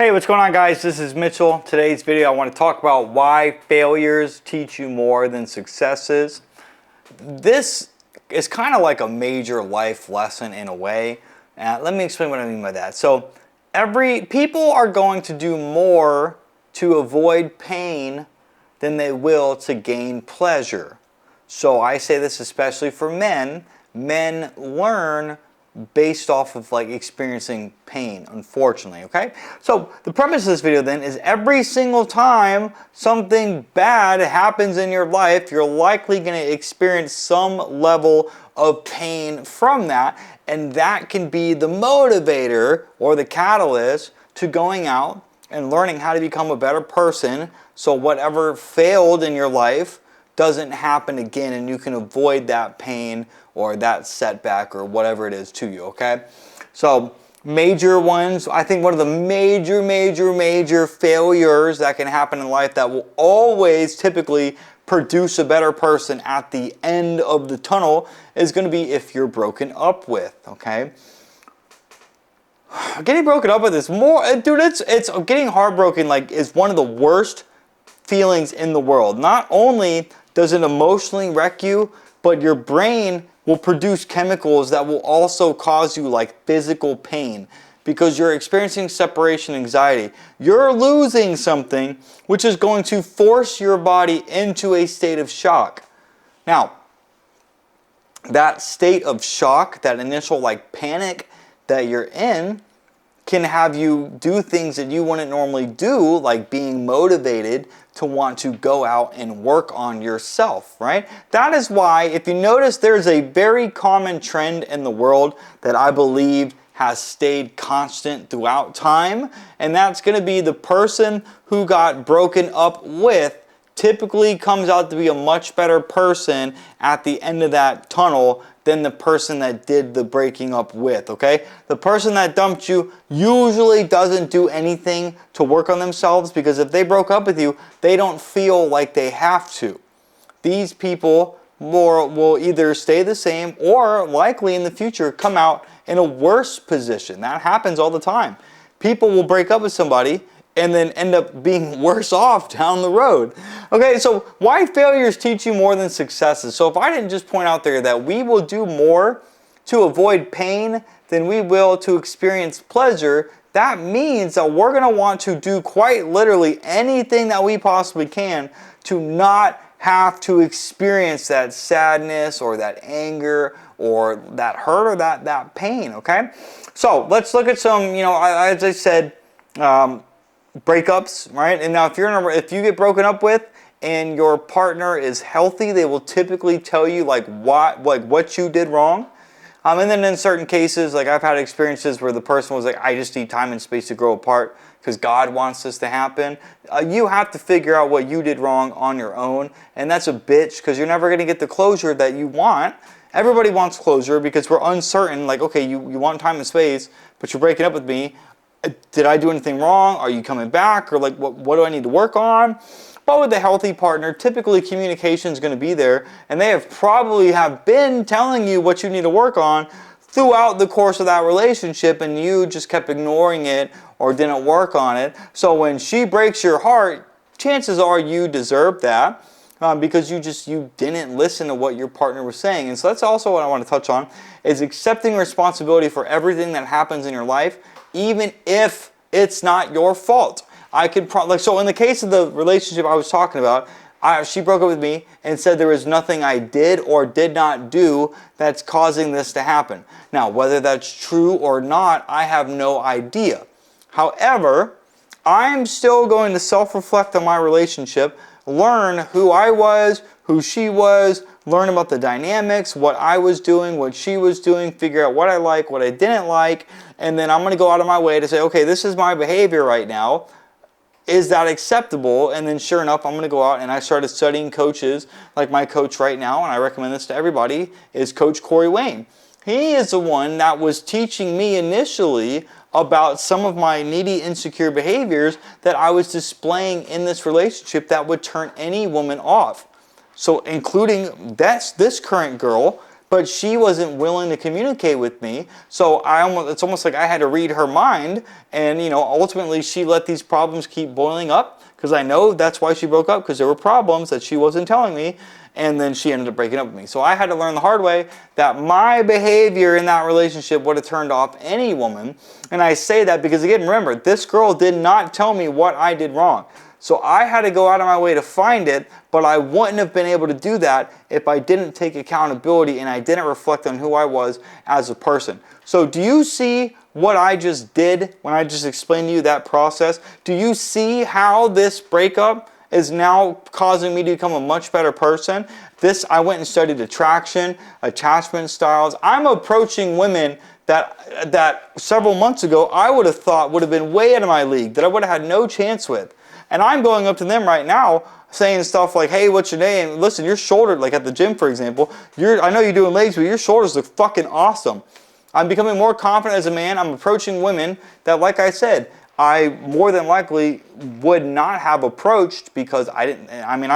Hey, what's going on, guys? This is Mitchell. Today's video I want to talk about why failures teach you more than successes. This is kind of like a major life lesson in a way. Let me explain what I mean by that. So people are going to do more to avoid pain than they will to gain pleasure. So I say this especially for men. Men learn based off of like experiencing pain, unfortunately, okay? So the premise of this video then is every single time something bad happens in your life, you're likely going to experience some level of pain from that, and that can be the motivator or the catalyst to going out and learning how to become a better person, so whatever failed in your life doesn't happen again and you can avoid that pain or that setback or whatever it is to you, okay? So major ones, I think one of the major failures that can happen in life that will always typically produce a better person at the end of the tunnel is going to be if you're broken up with, okay? Getting broken up with is more, dude, it's getting heartbroken like is one of the worst feelings in the world. Not only does it emotionally wreck you, but your brain will produce chemicals that will also cause you like physical pain because you're experiencing separation anxiety. You're losing something which is going to force your body into a state of shock. Now, that state of shock, that initial like panic that you're in, can have you do things that you wouldn't normally do, like being motivated to want to go out and work on yourself, right? That is why, if you notice, there's a very common trend in the world that I believe has stayed constant throughout time, and that's going to be the person who got broken up with typically comes out to be a much better person at the end of that tunnel than the person that did the breaking up with, okay? The person that dumped you usually doesn't do anything to work on themselves because if they broke up with you, they don't feel like they have to. These people will either stay the same or likely in the future come out in a worse position. That happens all the time. People will break up with somebody and then end up being worse off down the road. Okay, so why failures teach you more than successes? So if I didn't just point out there that we will do more to avoid pain than we will to experience pleasure, that means that we're going to want to do quite literally anything that we possibly can to not have to experience that sadness or that anger or that hurt or that pain, okay? So let's look at some, as I said, breakups, right? And now if you get broken up with and your partner is healthy, they will typically tell you what you did wrong. And then in certain cases, like I've had experiences where the person was like, I just need time and space to grow apart because God wants this to happen. You have to figure out what you did wrong on your own, and that's a bitch because you're never going to get the closure that you want. Everybody wants closure because we're uncertain, like, okay, you want time and space, but you're breaking up with me. Did I do anything wrong? Are you coming back? Or like, what do I need to work on? But with a healthy partner, typically communication is going to be there, and they probably have been telling you what you need to work on throughout the course of that relationship, and you just kept ignoring it or didn't work on it. So when she breaks your heart, chances are you deserve that because you didn't listen to what your partner was saying. And so that's also what I want to touch on, is accepting responsibility for everything that happens in your life, even if it's not your fault. So in the case of the relationship I was talking about, she broke up with me and said there was nothing I did or did not do that's causing this to happen. Now, whether that's true or not, I have no idea. However, I'm still going to self-reflect on my relationship, learn who I was, who she was, learn about the dynamics, what I was doing, what she was doing, figure out what I like, what I didn't like, and then I'm going to go out of my way to say, okay, this is my behavior right now. Is that acceptable? And then sure enough, I'm going to go out and I started studying coaches, like my coach right now, and I recommend this to everybody, is Coach Corey Wayne. He is the one that was teaching me initially about some of my needy, insecure behaviors that I was displaying in this relationship that would turn any woman off. So including this current girl but she wasn't willing to communicate with me. So it's almost like I had to read her mind, and ultimately she let these problems keep boiling up, because I know that's why she broke up, because there were problems that she wasn't telling me, and then she ended up breaking up with me. So I had to learn the hard way that my behavior in that relationship would have turned off any woman. And I say that because, again, remember, this girl did not tell me what I did wrong. So I had to go out of my way to find it, but I wouldn't have been able to do that if I didn't take accountability and I didn't reflect on who I was as a person. So do you see what I just did when I just explained to you that process? Do you see how this breakup is now causing me to become a much better person? I went and studied attraction, attachment styles. I'm approaching women that several months ago I would have thought would have been way out of my league, that I would have had no chance with. And I'm going up to them right now saying stuff like, hey, what's your name? Listen, your shoulder, like at the gym, for example, I know you're doing legs, but your shoulders look fucking awesome. I'm becoming more confident as a man. I'm approaching women that, like I said, I more than likely would not have approached, because I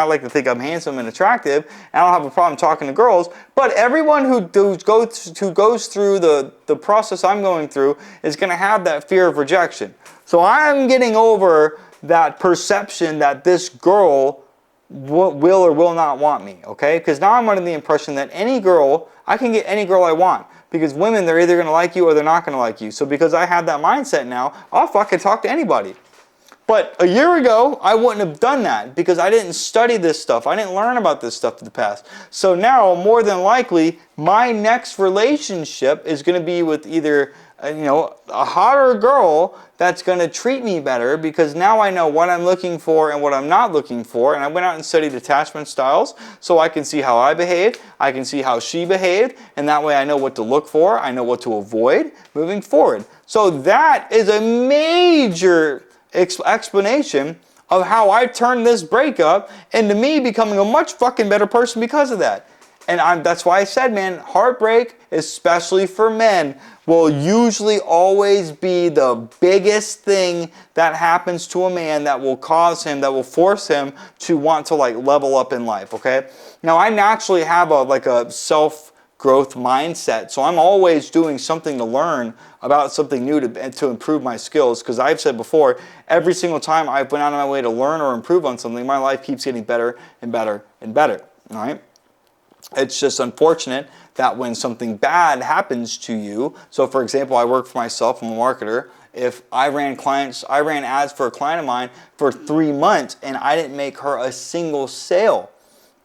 like to think I'm handsome and attractive, and I don't have a problem talking to girls, but everyone who goes through the process I'm going through is going to have that fear of rejection. So I'm getting over that perception that this girl will or will not want me, okay? Because now I'm under the impression that I can get any girl I want. Because women, they're either going to like you or they're not going to like you. So because I have that mindset now, I'll fucking talk to anybody. But a year ago, I wouldn't have done that because I didn't study this stuff. I didn't learn about this stuff in the past. So now, more than likely, my next relationship is going to be with either a hotter girl that's going to treat me better, because now I know what I'm looking for and what I'm not looking for. And I went out and studied attachment styles so I can see how I behaved, I can see how she behaved, and that way I know what to look for, I know what to avoid moving forward. So that is a major explanation of how I turned this breakup into me becoming a much fucking better person because of that. And that's why I said, man, heartbreak, especially for men, will usually always be the biggest thing that happens to a man that will force him to want to level up in life, okay? Now, I naturally have a self-growth mindset, so I'm always doing something to learn about something new to improve my skills, because I've said before, every single time I've went out of my way to learn or improve on something, my life keeps getting better and better and better, all right? It's just unfortunate that when something bad happens to you, so for example, I work for myself, I'm a marketer. If I ran ads for a client of mine for 3 months and I didn't make her a single sale,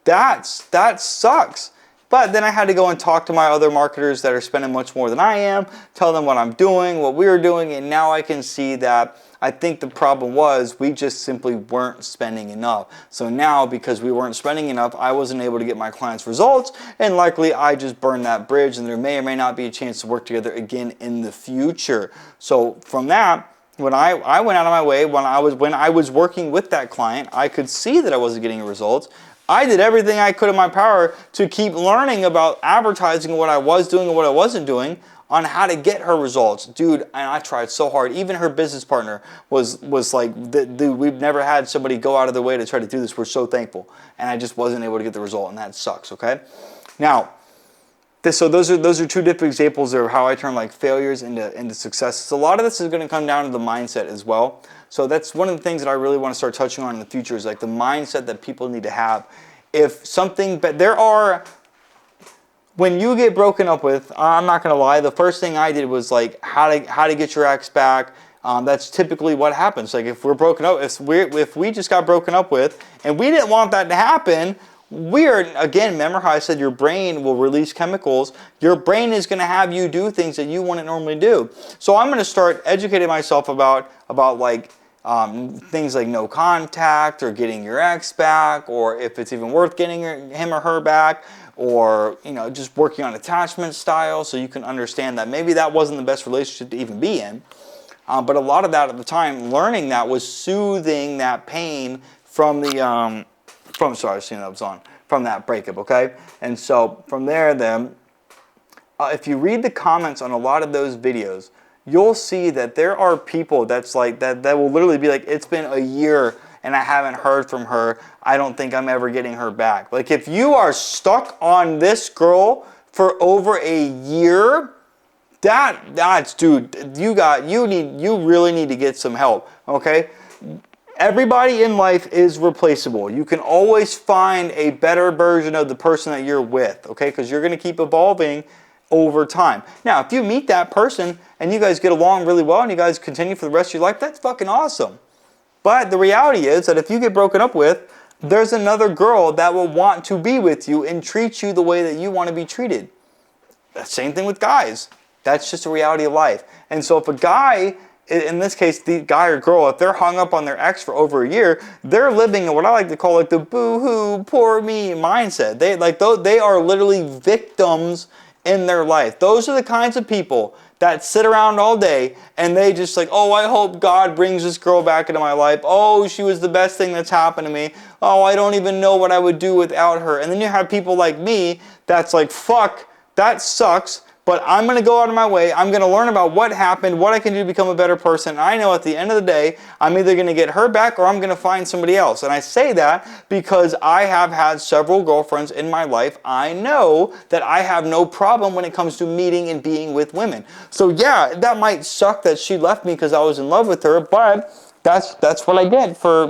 that sucks. But then I had to go and talk to my other marketers that are spending much more than I am, tell them what I'm doing, what we're doing, and now I can see that I think the problem was we just simply weren't spending enough. So now, because we weren't spending enough, I wasn't able to get my clients results, and likely I just burned that bridge, and there may or may not be a chance to work together again in the future. So from that, when I went out of my way, when I was working with that client, I could see that I wasn't getting results. I did everything I could in my power to keep learning about advertising, what I was doing and what I wasn't doing, on how to get her results. Dude, and I tried so hard. Even her business partner was like, dude, we've never had somebody go out of their way to try to do this. We're so thankful. And I just wasn't able to get the result, and that sucks, okay? Now, so those are two different examples of how I turn failures into success. So a lot of this is going to come down to the mindset as well. So that's one of the things that I really want to start touching on in the future, is the mindset that people need to have. When you get broken up with, I'm not going to lie, the first thing I did was how to get your ex back. That's typically what happens. If we're broken up, if we just got broken up with and we didn't want that to happen, remember how I said your brain will release chemicals. Your brain is going to have you do things that you wouldn't normally do. So I'm going to start educating myself about things like no contact, or getting your ex back, or if it's even worth getting him or her back, or just working on attachment style, so you can understand that maybe that wasn't the best relationship to even be in. But a lot of that at the time, learning that, was soothing that pain from that breakup, okay? And so from there then, if you read the comments on a lot of those videos, you'll see that there are people that will literally be like, it's been a year and I haven't heard from her. I don't think I'm ever getting her back. If you are stuck on this girl for over a year, that's dude, you really need to get some help, okay? Everybody in life is replaceable. You can always find a better version of the person that you're with, okay? Because you're going to keep evolving over time. Now, if you meet that person and you guys get along really well and you guys continue for the rest of your life, that's fucking awesome. But the reality is that if you get broken up with, there's another girl that will want to be with you and treat you the way that you want to be treated. Same thing with guys. That's just a reality of life. And so if a guy, in this case, the guy or girl, if they're hung up on their ex for over a year, they're living in what I like to call like the boo-hoo, poor me mindset. They are literally victims in their life. Those are the kinds of people that sit around all day and they just like, oh, I hope God brings this girl back into my life. Oh, she was the best thing that's happened to me. Oh, I don't even know what I would do without her. And then you have people like me that's like, fuck, that sucks, but I'm going to go out of my way. I'm going to learn about what happened, what I can do to become a better person. I know at the end of the day, I'm either going to get her back or I'm going to find somebody else. And I say that because I have had several girlfriends in my life. I know that I have no problem when it comes to meeting and being with women. So yeah, that might suck that she left me because I was in love with her, but that's what I get for,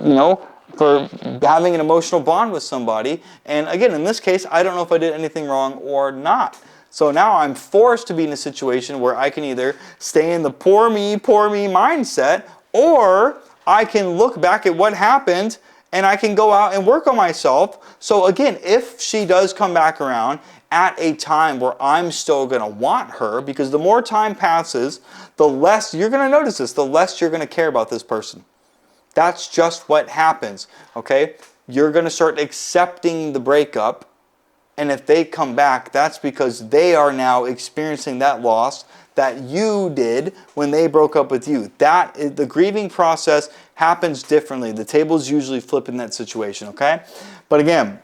for having an emotional bond with somebody. And again, in this case, I don't know if I did anything wrong or not. So now I'm forced to be in a situation where I can either stay in the poor me mindset, or I can look back at what happened and I can go out and work on myself. So again, if she does come back around at a time where I'm still going to want her, because the more time passes, the less you're going to notice this, the less you're going to care about this person. That's just what happens, okay? You're going to start accepting the breakup. And if they come back, that's because they are now experiencing that loss that you did when they broke up with you. The grieving process happens differently. The tables usually flip in that situation, okay? But again,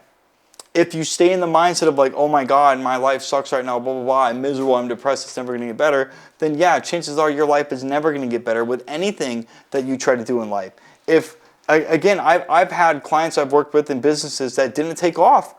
if you stay in the mindset of like, oh my God, my life sucks right now, blah, blah, blah, I'm miserable, I'm depressed, it's never going to get better, then yeah, chances are your life is never going to get better with anything that you try to do in life. I've had clients I've worked with in businesses that didn't take off.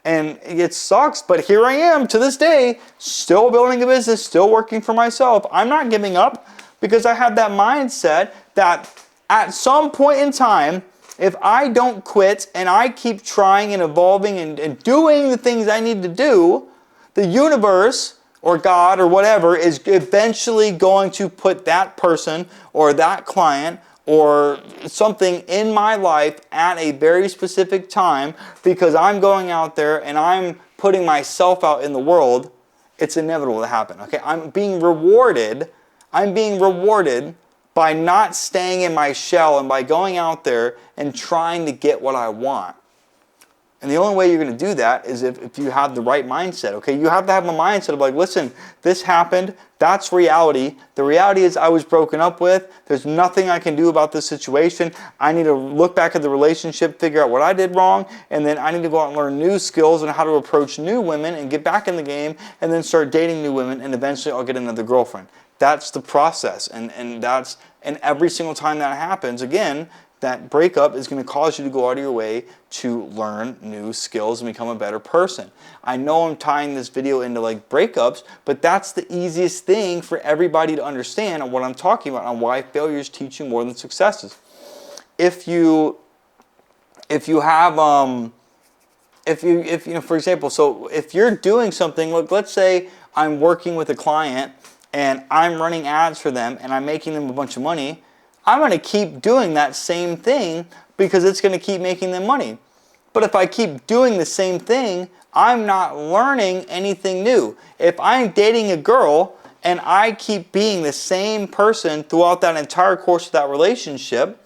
And it sucks, but here I am to this day, still building a business, still working for myself. I'm not giving up because I have that mindset that at some point in time, if I don't quit and I keep trying and evolving and doing the things I need to do, the universe or God or whatever is eventually going to put that person or that client or something in my life at a very specific time, because I'm going out there and I'm putting myself out in the world. It's inevitable to happen. Okay, I'm being rewarded by not staying in my shell and by going out there and trying to get what I want. And the only way you're going to do that is if you have the right mindset, okay? You have to have a mindset of like, listen, this happened, that's reality. The reality is I was broken up with. There's nothing I can do about this situation. I need to look back at the relationship, figure out what I did wrong, and then I need to go out and learn new skills on how to approach new women and get back in the game and then start dating new women, and eventually I'll get another girlfriend. That's the process, and every single time that happens, again, that breakup is going to cause you to go out of your way to learn new skills and become a better person. I know I'm tying this video into like breakups, but that's the easiest thing for everybody to understand on what I'm talking about, on why failures teach you more than successes. If you have for example, so if you're doing something, look, let's say I'm working with a client and I'm running ads for them and I'm making them a bunch of money, I'm going to keep doing that same thing because it's going to keep making them money. But if I keep doing the same thing, I'm not learning anything new. If I'm dating a girl and I keep being the same person throughout that entire course of that relationship,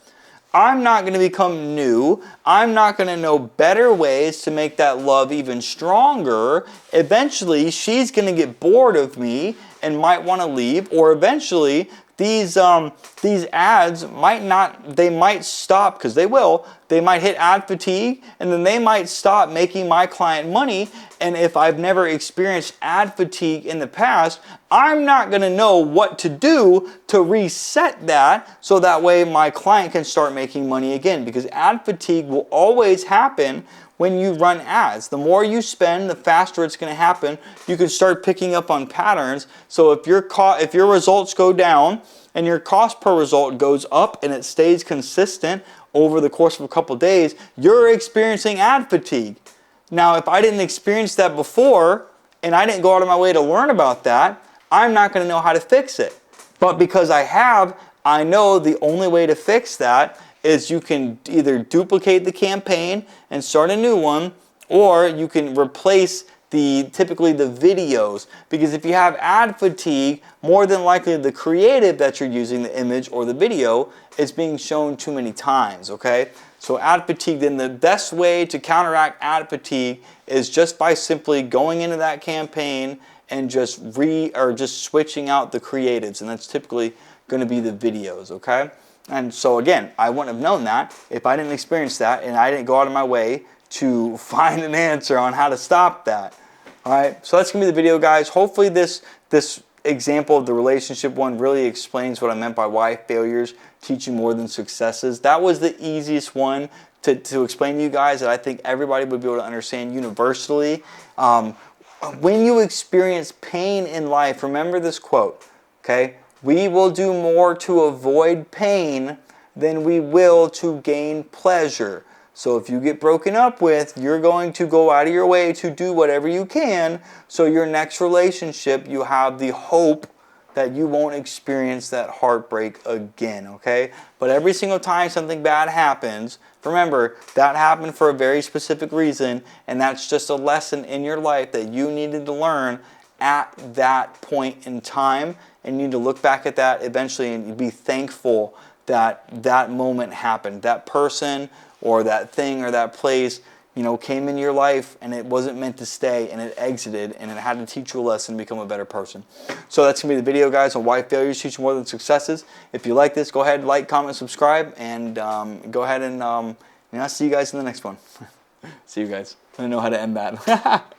I'm not going to become new. I'm not going to know better ways to make that love even stronger. Eventually, she's going to get bored of me and might want to leave, or eventually these ads might stop, because they will. They might hit ad fatigue, and then they might stop making my client money. And if I've never experienced ad fatigue in the past, I'm not going to know what to do to reset that so that way my client can start making money again. Because ad fatigue will always happen when you run ads. The more you spend, the faster it's going to happen. You can start picking up on patterns. So if your results go down and your cost per result goes up and it stays consistent over the course of a couple days, you're experiencing ad fatigue. Now, if I didn't experience that before and I didn't go out of my way to learn about that, I'm not going to know how to fix it. But because I have, I know the only way to fix that is you can either duplicate the campaign and start a new one, or you can replace typically the videos. Because if you have ad fatigue, more than likely the creative that you're using, the image or the video, is being shown too many times, okay? So ad fatigue, then the best way to counteract ad fatigue is just by simply going into that campaign and just switching out the creatives, and that's typically going to be the videos, okay? And so again, I wouldn't have known that if I didn't experience that and I didn't go out of my way to find an answer on how to stop that. All right, so that's going to be the video, guys. Hopefully this example of the relationship one really explains what I meant by why failures teach you more than successes. That was the easiest one to explain to you guys that I think everybody would be able to understand universally. When you experience pain in life, remember this quote, okay? We will do more to avoid pain than we will to gain pleasure. So if you get broken up with, you're going to go out of your way to do whatever you can so your next relationship, you have the hope that you won't experience that heartbreak again, okay? But every single time something bad happens, remember, that happened for a very specific reason, and that's just a lesson in your life that you needed to learn at that point in time, and you need to look back at that eventually and be thankful that that moment happened. That person or that thing or that place, came in your life and it wasn't meant to stay and it exited and it had to teach you a lesson to become a better person. So that's going to be the video, guys, on why failures teach you more than successes. If you like this, go ahead, like, comment, subscribe, and go ahead and I'll see you guys in the next one. See you guys. I don't know how to end that.